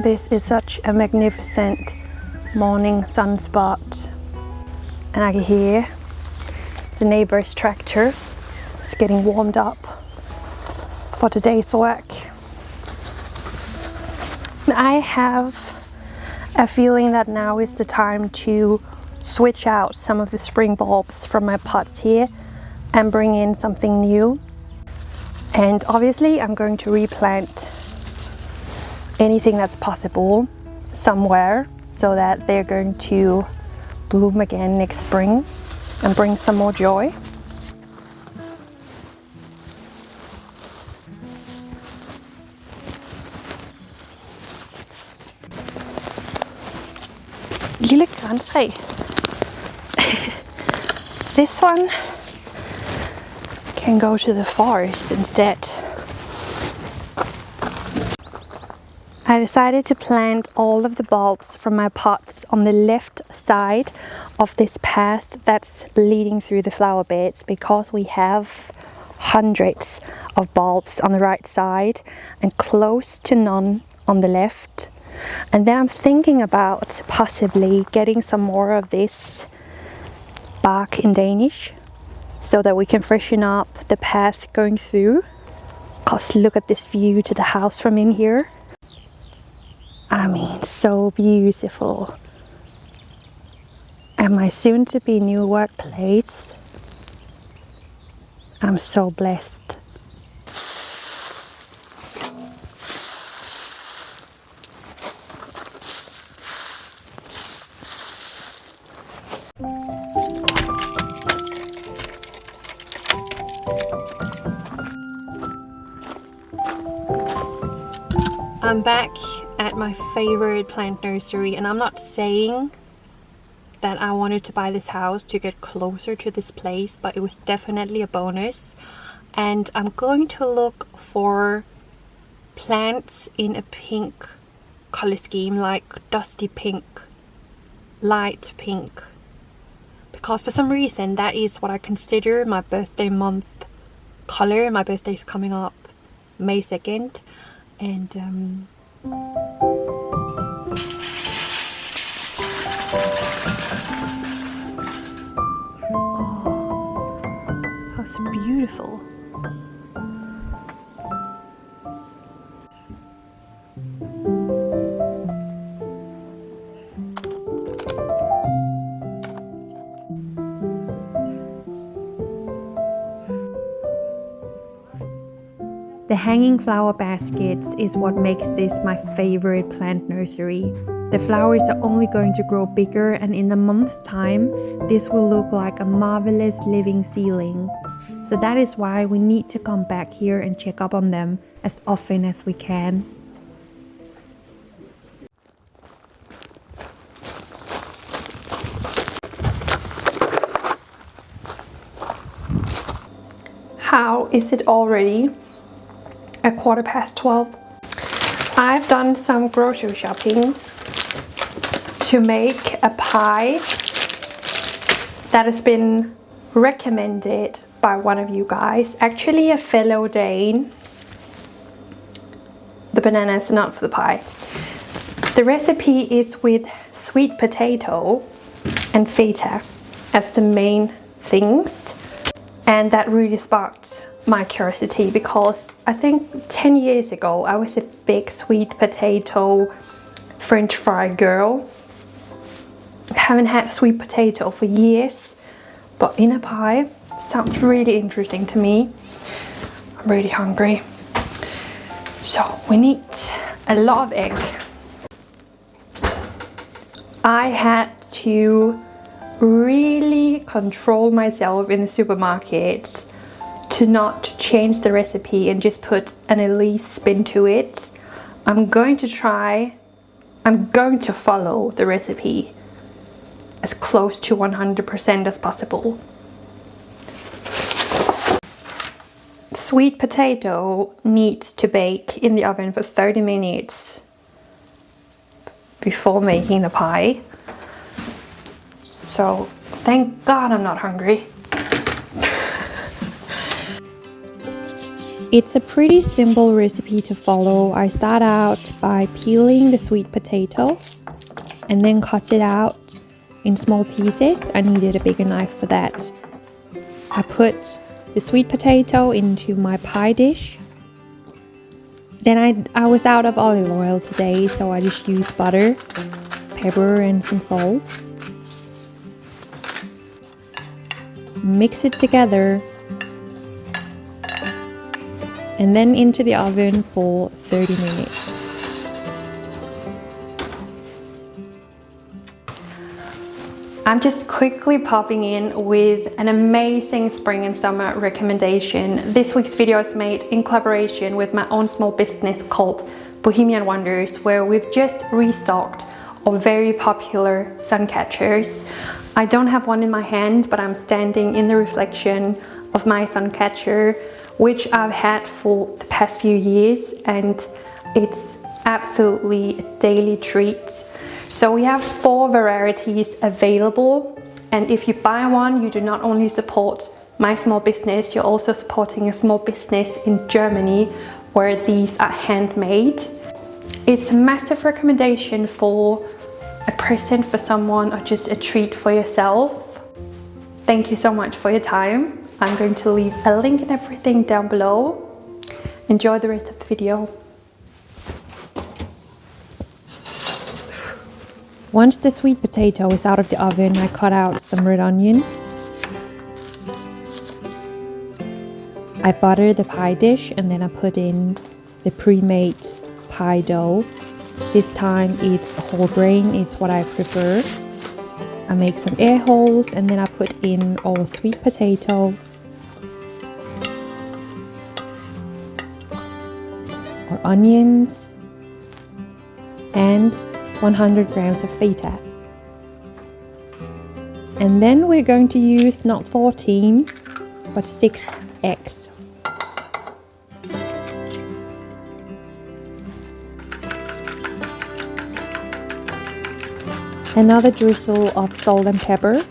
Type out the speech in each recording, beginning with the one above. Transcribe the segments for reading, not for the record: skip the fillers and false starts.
This is such a magnificent morning sunspot, and I can hear the neighbor's tractor is getting warmed up for today's work. And I have a feeling that now is the time to switch out some of the spring bulbs from my pots here and bring in something new. And obviously I'm going to replant anything that's possible somewhere so that they're going to bloom again next spring and bring some more joy. Lille grantræ. This one can go to the forest instead. I decided to plant all of the bulbs from my pots on the left side of this path that's leading through the flower beds, because we have hundreds of bulbs on the right side and close to none on the left. And then I'm thinking about possibly getting some more of this Buch in Danish so that we can freshen up the path going through. Because look at this view to the house from in here. I mean, so beautiful. And my soon to be new workplace. I'm so blessed. I'm back at my favorite plant nursery, and I'm not saying that I wanted to buy this house to get closer to this place, but it was definitely a bonus. And I'm going to look for plants in a pink color scheme, like dusty pink, light pink, because for some reason that is what I consider my birthday month color. My birthday is coming up May 2nd, and oh, how so beautiful. The hanging flower baskets is what makes this my favorite plant nursery. The flowers are only going to grow bigger, and in a month's time, this will look like a marvelous living ceiling. So that is why we need to come back here and check up on them as often as we can. How is it already a 12:15? I've done some grocery shopping to make a pie that has been recommended by one of you guys, actually a fellow Dane. The bananas are not for the pie. The recipe is with sweet potato and feta as the main things, and that really sparked my curiosity, because I think 10 years ago I was a big sweet potato French fry girl. Haven't had sweet potato for years, but in a pie sounds really interesting to me. I'm really hungry. So we need a lot of egg. I had to really control myself in the supermarket to not change the recipe and just put an Elise spin to it. I'm going to follow the recipe as close to 100% as possible. Sweet potato needs to bake in the oven for 30 minutes before making the pie. So thank God I'm not hungry. It's a pretty simple recipe to follow. I start out by peeling the sweet potato and then cut it out in small pieces. I needed a bigger knife for that. I put the sweet potato into my pie dish. Then I was out of olive oil today, so I just used butter, pepper and some salt. Mix it together and then into the oven for 30 minutes. I'm just quickly popping in with an amazing spring and summer recommendation. This week's video is made in collaboration with my own small business called Bohemian Wonders, where we've just restocked our very popular sun catchers. I don't have one in my hand, but I'm standing in the reflection of my sun catcher, which I've had for the past few years, and it's absolutely a daily treat. So we have 4 varieties available, and if you buy one, you do not only support my small business, you're also supporting a small business in Germany where these are handmade. It's a massive recommendation for a present for someone or just a treat for yourself. Thank you so much for your time. I'm going to leave a link and everything down below. Enjoy the rest of the video. Once the sweet potato is out of the oven, I cut out some red onion. I butter the pie dish and then I put in the pre-made pie dough. This time it's whole grain, it's what I prefer. I make some air holes and then I put in all sweet potato, or onions, and 100 grams of feta. And then we're going to use not 14 but 6 eggs. Another drizzle of salt and pepper.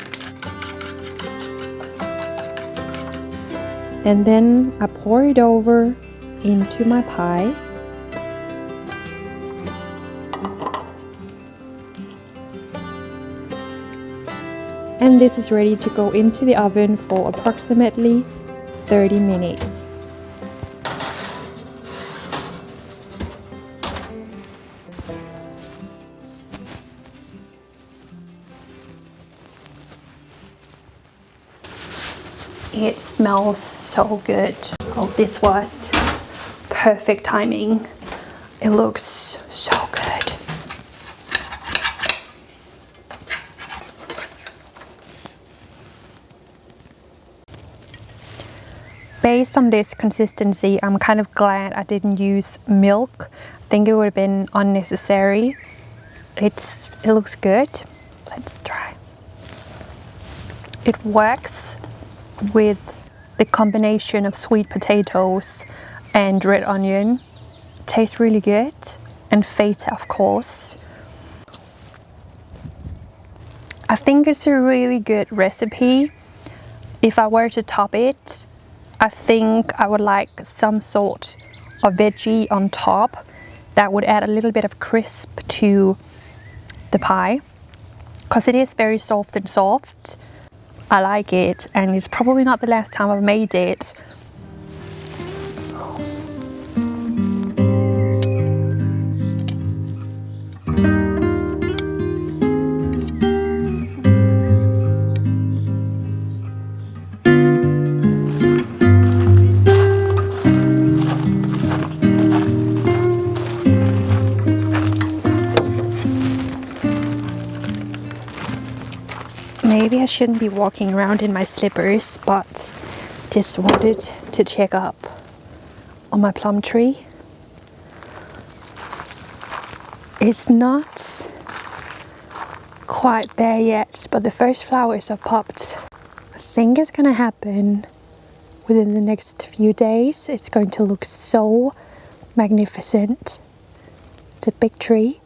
And then I pour it over into my pie. And this is ready to go into the oven for approximately 30 minutes. It smells so good. Oh, this was perfect timing. It looks so good. Based on this consistency, I'm kind of glad I didn't use milk. I think it would have been unnecessary. It looks good. Let's try. It works with the combination of sweet potatoes and red onion. It tastes really good. And feta, of course. I think it's a really good recipe. If I were to top it, I think I would like some sort of veggie on top that would add a little bit of crisp to the pie, because it is very soft and soft. I like it, and it's probably not the last time I've made it. Maybe I shouldn't be walking around in my slippers, but just wanted to check up on my plum tree. It's not quite there yet, but the first flowers have popped. I think it's gonna happen within the next few days. It's going to look so magnificent. It's a big tree.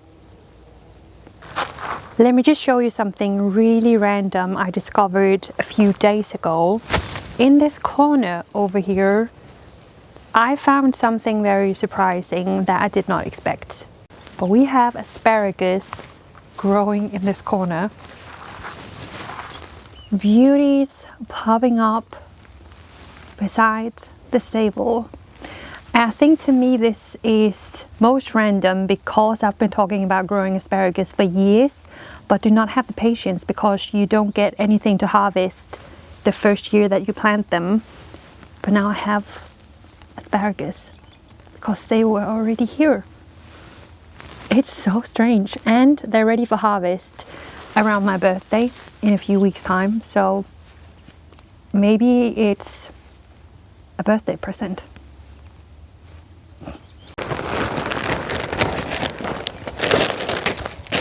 Let me just show you something really random I discovered a few days ago. In this corner over here, I found something very surprising that I did not expect. But we have asparagus growing in this corner. Beauties popping up beside the stable. And I think to me this is most random because I've been talking about growing asparagus for years, but do not have the patience because you don't get anything to harvest the first year that you plant them. But now I have asparagus because they were already here. It's so strange, and they're ready for harvest around my birthday in a few weeks time, so maybe it's a birthday present.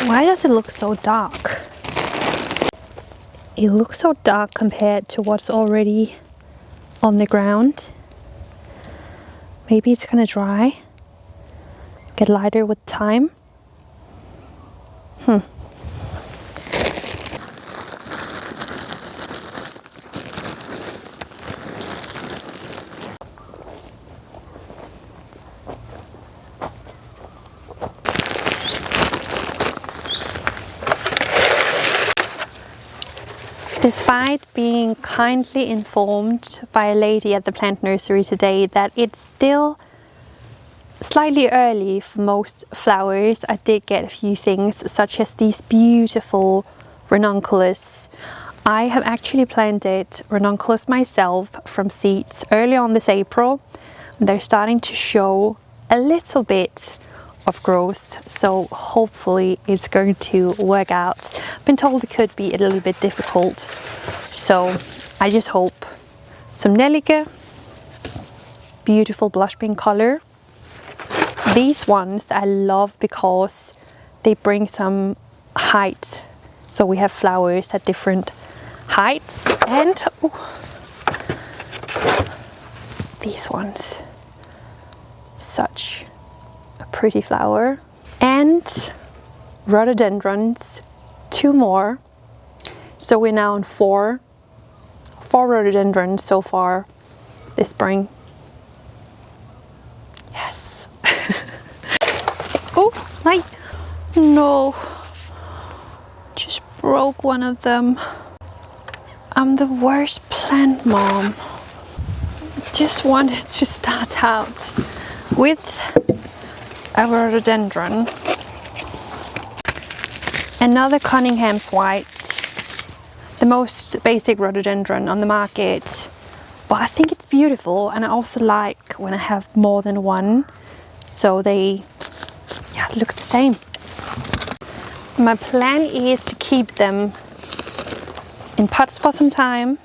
Why does it look so dark? It looks so dark compared to what's already on the ground. Maybe it's gonna dry, get lighter with time. Despite being kindly informed by a lady at the plant nursery today that it's still slightly early for most flowers, I did get a few things such as these beautiful ranunculus. I have actually planted ranunculus myself from seeds early on this April. They're starting to show a little bit of growth, so hopefully it's going to work out. I've been told it could be a little bit difficult, so I just hope. Some Nelike, beautiful blush pink color. These ones I love because they bring some height, so we have flowers at different heights. And these ones, such a pretty flower. And rhododendrons, 2 more, so we're now on 4 rhododendrons so far this spring. Yes. Oh, like, no, just broke one of them. I'm the worst plant mom. Just wanted to start out with a rhododendron. Another Cunningham's white, the most basic rhododendron on the market, but I think it's beautiful, and I also like when I have more than one, so they look the same. My plan is to keep them in pots for some time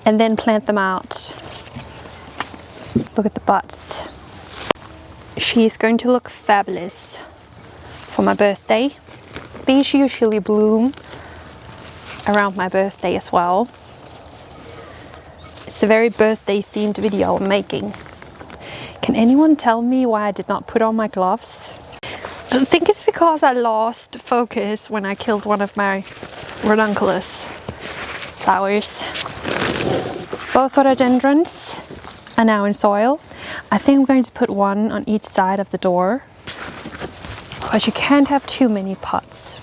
and then plant them out. Look at the buds. She's going to look fabulous for my birthday. These usually bloom around my birthday as well. It's a very birthday themed video I'm making. Can anyone tell me why I did not put on my gloves? I think it's because I lost focus when I killed one of my ranunculus flowers. Both rhododendrons are now in soil. I think I'm going to put one on each side of the door, because you can't have too many pots.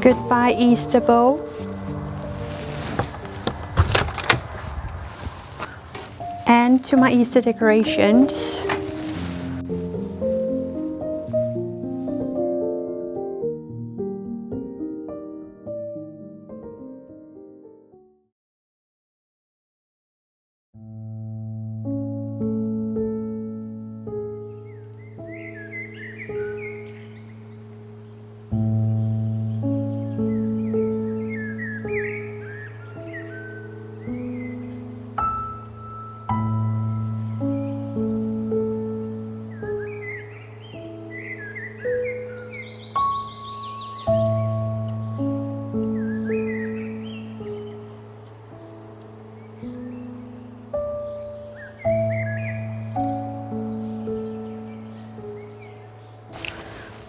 Goodbye Easter bow. And to my Easter decorations.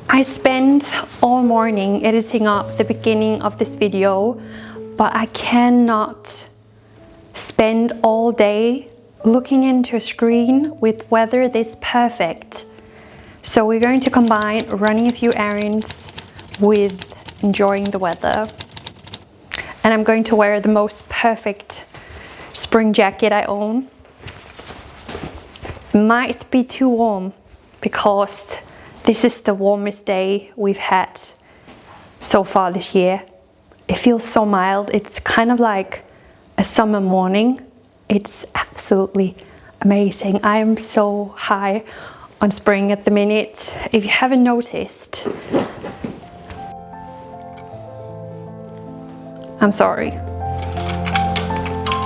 I spent all morning editing up the beginning of this video, but I cannot spend all day looking into a screen with weather this perfect. So we're going to combine running a few errands with enjoying the weather. And I'm going to wear the most perfect spring jacket I own. It might be too warm because this is the warmest day we've had so far this year. It feels so mild. It's kind of like a summer morning. It's absolutely amazing. I am so high on spring at the minute. If you haven't noticed, I'm sorry.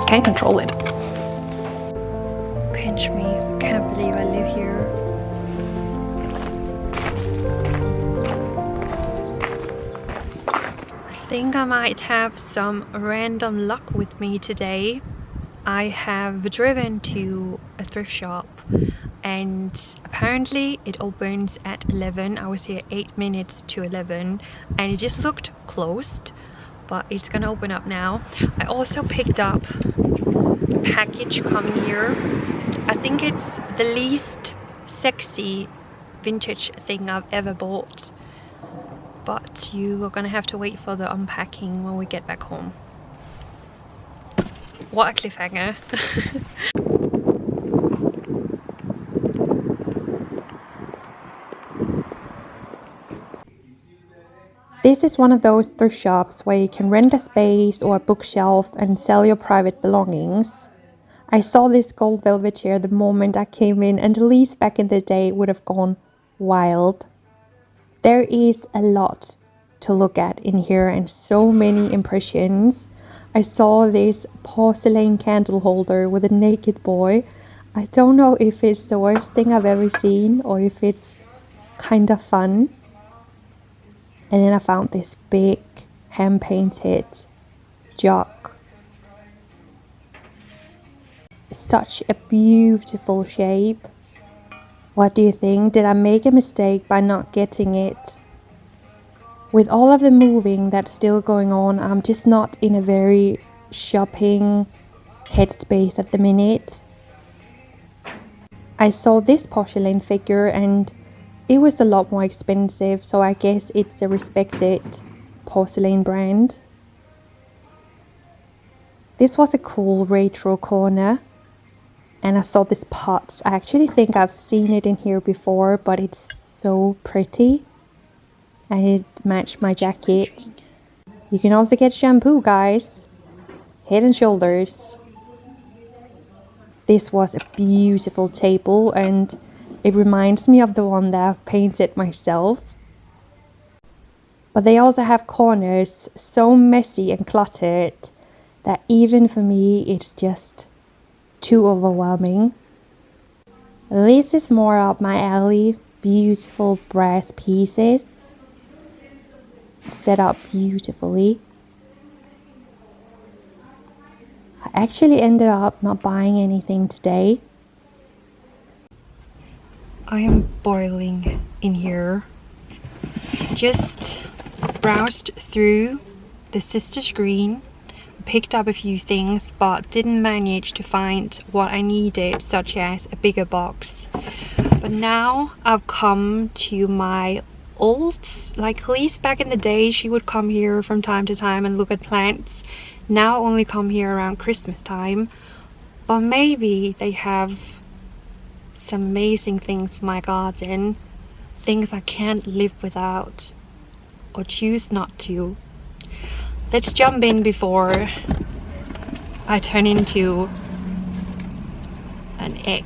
Can't control it. Pinch me. Can't believe I live here. I think I might have some random luck with me today. I have driven to a thrift shop and apparently it opens at 11. I was here 8 minutes to 11 and it just looked closed, but it's gonna open up now. I also picked up a package coming here. I think it's the least sexy vintage thing I've ever bought. But you are gonna have to wait for the unpacking when we get back home. What a cliffhanger. This is one of those thrift shops where you can rent a space or a bookshelf and sell your private belongings. I saw this gold velvet chair the moment I came in, and Elise back in the day would have gone wild. There is a lot to look at in here and so many impressions. I saw this porcelain candle holder with a naked boy. I don't know if it's the worst thing I've ever seen or if it's kind of fun. And then I found this big hand-painted jug. Such a beautiful shape. What do you think? Did I make a mistake by not getting it? With all of the moving that's still going on, I'm just not in a very shopping headspace at the minute. I saw this porcelain figure and it was a lot more expensive, so I guess it's a respected porcelain brand. This was a cool retro corner. And I saw this pot. I actually think I've seen it in here before, but it's so pretty. And it matched my jacket. You can also get shampoo, guys. Head and Shoulders. This was a beautiful table and it reminds me of the one that I've painted myself. But they also have corners so messy and cluttered that even for me it's just too overwhelming. This is more up my alley. Beautiful brass pieces set up beautifully. I actually ended up not buying anything today. I am boiling in here. Just browsed through the sister screen, picked up a few things, but didn't manage to find what I needed, such as a bigger box. But now I've come to my old, like Elise back in the day, she would come here from time to time and look at plants. Now only come here around Christmas time. But maybe they have some amazing things for my garden. Things I can't live without or choose not to. Let's jump in before I turn into an egg.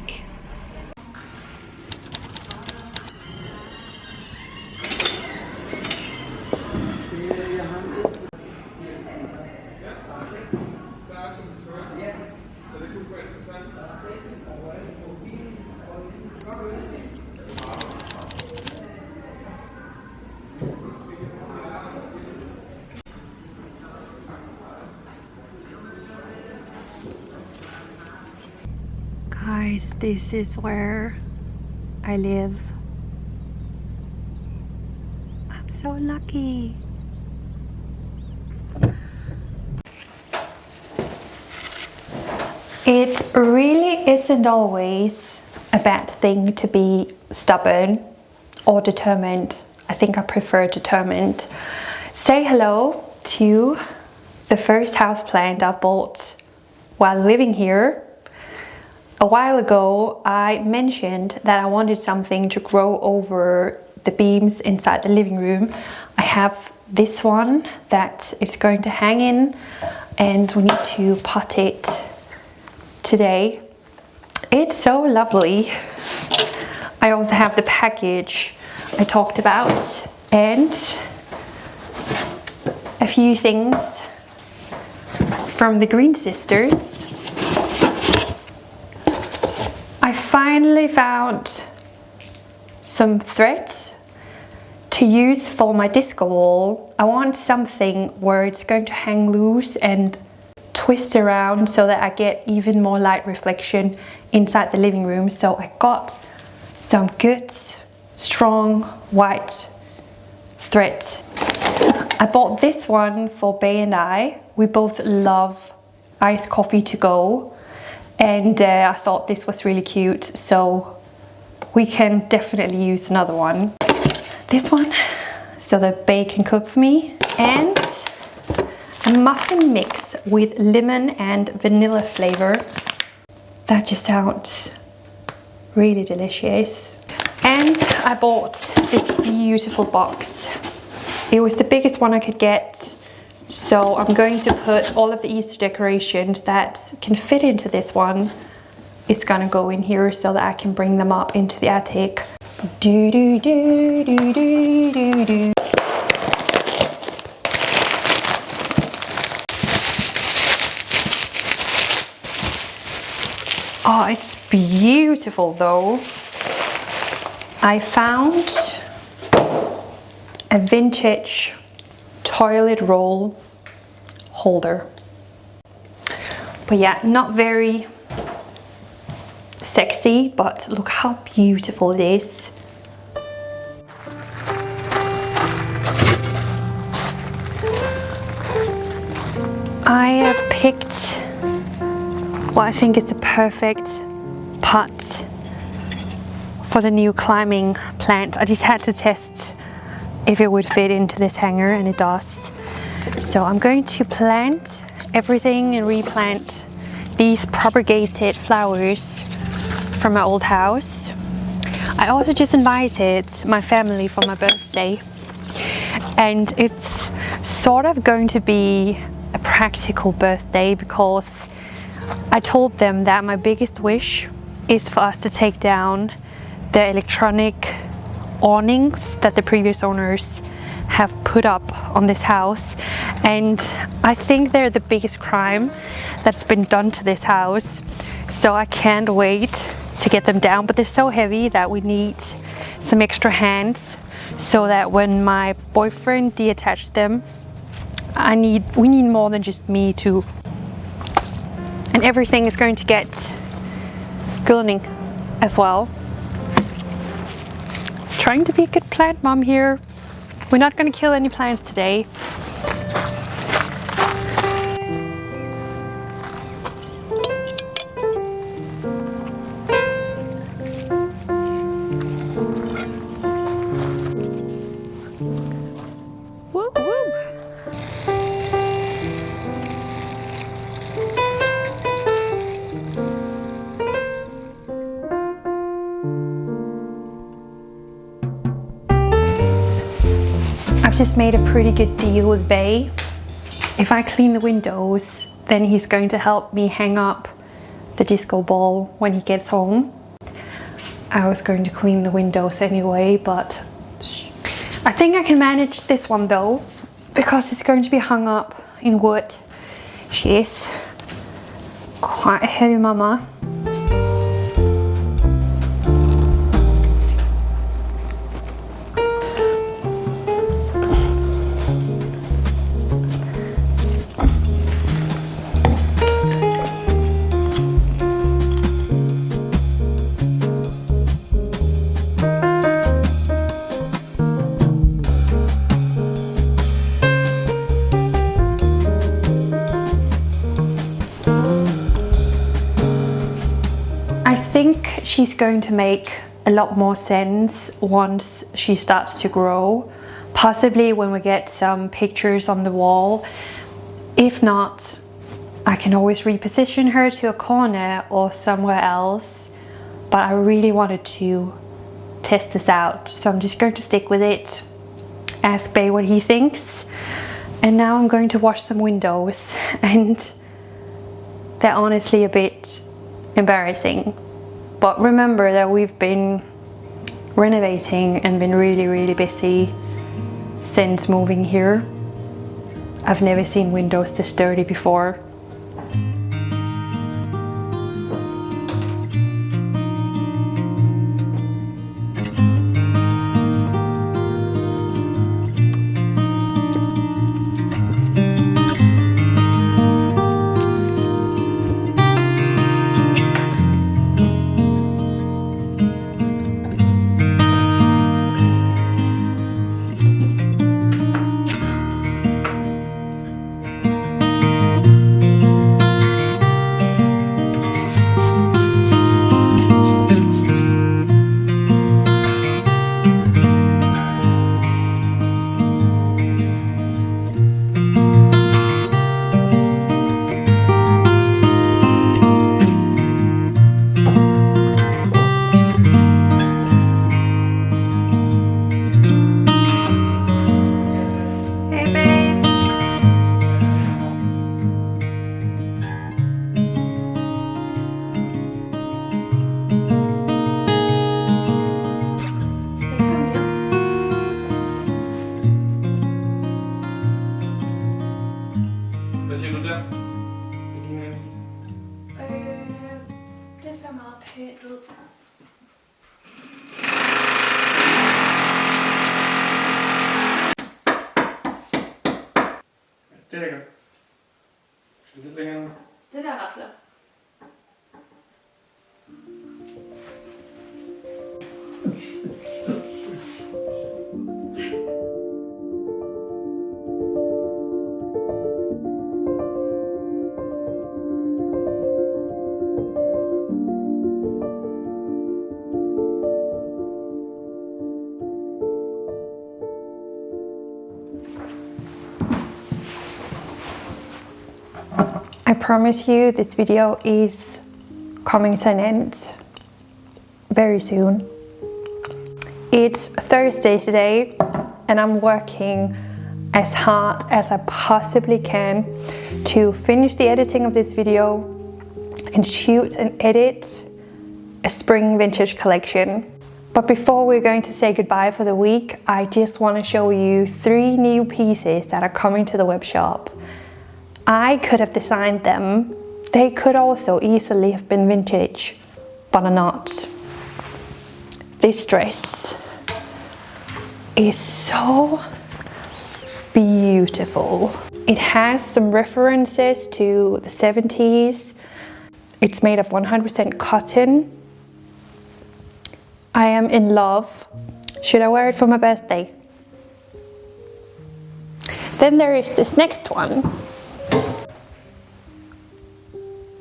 Guys, this is where I live. I'm so lucky. It really isn't always a bad thing to be stubborn or determined. I think I prefer determined. Say hello to the first houseplant I bought while living here. A while ago, I mentioned that I wanted something to grow over the beams inside the living room. I have this one that it's going to hang in, and we need to pot it today. It's so lovely. I also have the package I talked about and a few things from the Green Sisters. I finally found some thread to use for my disco wall. I want something where it's going to hang loose and twist around so that I get even more light reflection inside the living room. So I got some good, strong white thread. I bought this one for Bay and I. We both love iced coffee to go. And I thought this was really cute, so we can definitely use another one. This one, so that Bay can cook for me. And a muffin mix with lemon and vanilla flavor. That just sounds really delicious. And I bought this beautiful box. It was the biggest one I could get. So I'm going to put all of the Easter decorations that can fit into this one. It's gonna go in here so that I can bring them up into the attic. Do do do do do do do. Oh, it's beautiful though. I found a vintage toilet roll holder. But yeah, not very sexy, but look how beautiful it is. I have picked what I think is the perfect pot for the new climbing plant. I just had to test if it would fit into this hanger, and it does. So I'm going to plant everything and replant these propagated flowers from my old house. I also just invited my family for my birthday, and it's sort of going to be a practical birthday because I told them that my biggest wish is for us to take down the electronic awnings that the previous owners have put up on this house, and I think they're the biggest crime that's been done to this house. So I can't wait to get them down, but they're so heavy that we need some extra hands so that when my boyfriend deattached them, we need more than just me to, and everything is going to get gilding as well. Trying to be a good plant mom here. We're not going to kill any plants today. I've just made a pretty good deal with Bay. If I clean the windows, then he's going to help me hang up the disco ball when he gets home. I was going to clean the windows anyway, but I think I can manage this one though, because it's going to be hung up in wood. She is quite a heavy mama. She's going to make a lot more sense once she starts to grow, possibly when we get some pictures on the wall. If not, I can always reposition her to a corner or somewhere else, but I really wanted to test this out, so I'm just going to stick with it, ask Bay what he thinks. And now I'm going to wash some windows, and they're honestly a bit embarrassing. But remember that we've been renovating and been really busy since moving here. I've never seen windows this dirty before. Det er lækkert. Skal du lidt længere nu? Det der er ret flot. I promise you this video is coming to an end very soon. It's Thursday today and I'm working as hard as I possibly can to finish the editing of this video and shoot and edit a spring vintage collection. But before we're going to say goodbye for the week, I just want to show you 3 new pieces that are coming to the web shop. I could have designed them. They could also easily have been vintage, but are not. This dress is so beautiful. It has some references to the 70s. It's made of 100% cotton. I am in love. Should I wear it for my birthday? Then there is this next one.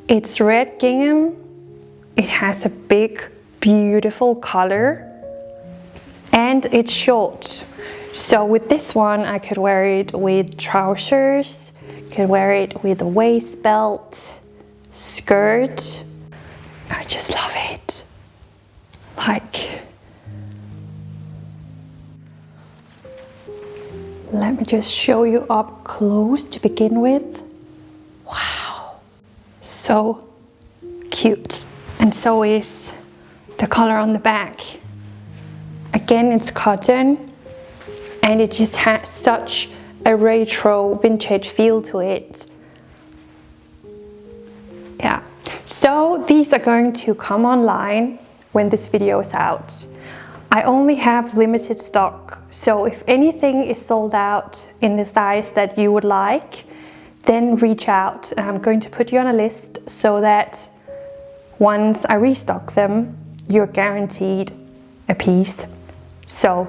It's red gingham. It has a big, beautiful collar, and it's short. So with this one, I could wear it with trousers, could wear it with a waist belt, skirt. I just love it. Like, Let me just show you up close to begin with. Wow, so cute. And so is the color on the back. Again, it's cotton, and it just has such a retro vintage feel to it. Yeah, so these are going to come online when this video is out. I only have limited stock, so if anything is sold out in the size that you would like, then reach out. I'm going to put you on a list so that once I restock them, you're guaranteed a piece. So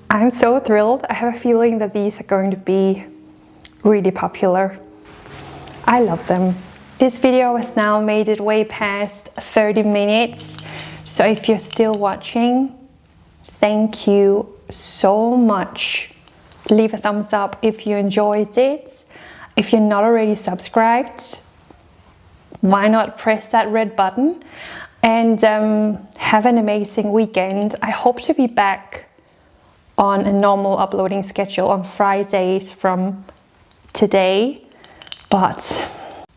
I'm so thrilled. I have a feeling that these are going to be really popular. I love them. This video has now made it way past 30 minutes. So if you're still watching, thank you so much. Leave a thumbs up if you enjoyed it. If you're not already subscribed, why not press that red button? And have an amazing weekend. I hope to be back on a normal uploading schedule on Fridays from today, but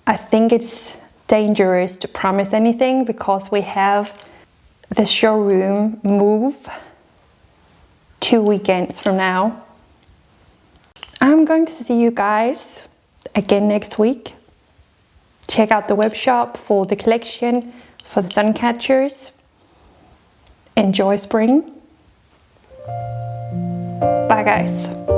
I think it's dangerous to promise anything because we have the showroom move 2 weekends from now. I'm going to see you guys again next week. Check out the webshop for the collection for the sun catchers. Enjoy spring. Bye guys.